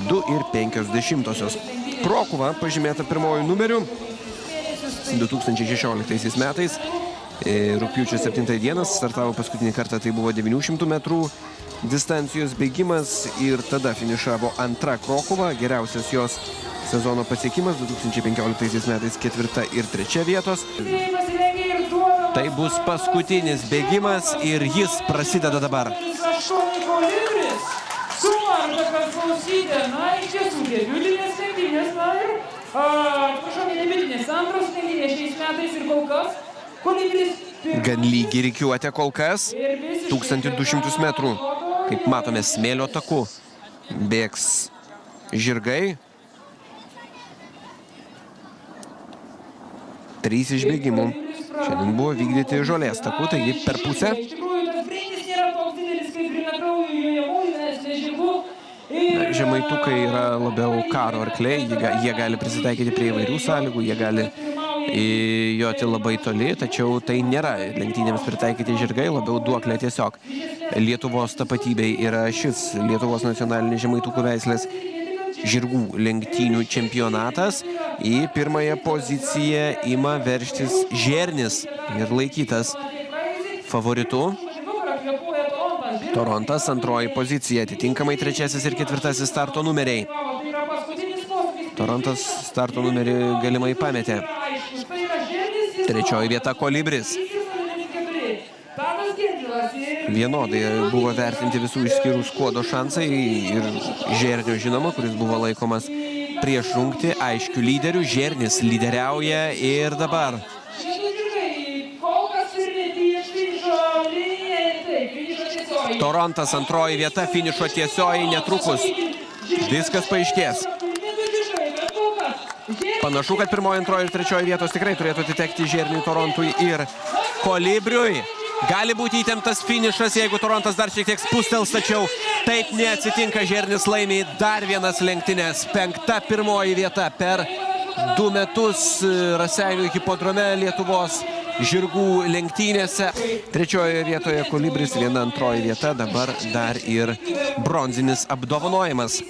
2,5. Krokuva pažymėta pirmojų numerių 2016 metais. Rugpjūčio 7 dieną startavo paskutinį kartą, tai buvo 900 metrų distancijos bėgimas ir tada finišavo antra Krokuva, geriausias jos sezono pasiekimas 2015 metais 4 ir 3 vietos. Tai bus paskutinis bėgimas ir jis prasideda dabar. Gan lygi rikiuotė kol kas, 1200 metrų. Kaip matome, smėlio taku bėgs žirgai. 3 išbėgimų šiandien buvo vykdyti žolės taku, taigi per pusę. Žemaitukai yra labiau karo arkliai, jie gali prisitaikyti prie įvairių sąlygų, jie gali joti labai toli, tačiau tai nėra lenktynėms pritaikyti žirgai, labiau duoklė tiesiog. Lietuvos tapatybei yra šis Lietuvos nacionalinis žemaitukų veislės žirgų lenktynių čempionatas. Į pirmąją poziciją ima veržtis Žernis ir laikytas favoritu. Torontas antroji pozicija, atitinkamai 3. ir 4. starto numeriai. Torontas starto numerį galimai pametė. 3. vieta Kolibris. Vienodai buvo vertinti visų išskyrus Skuodo šansai ir Žernio, žinoma, kuris buvo laikomas prieš rungtį aiškių lyderių. Žernis lyderiauja ir dabar. Torontas antroji vieta, finišo tiesioji netrukus. Viskas paaiškės. Panašu, kad pirmoji, antroji ir 3 vietos tikrai turėtų atitekti Žerniui, Torontui ir Kolibriui. Gali būti įtemptas finišas, jeigu Torontas dar šiek tiek spustels, tačiau taip neatsitinka. Žernis laimi dar vienas lenktynės. 5. pirmoji vieta per 2 metus Raseinių hipodrome Lietuvos žirgų lenktynėse. 3. vietoje Kolibris, 1. antroji vieta, dabar dar ir bronzinis apdovanojimas.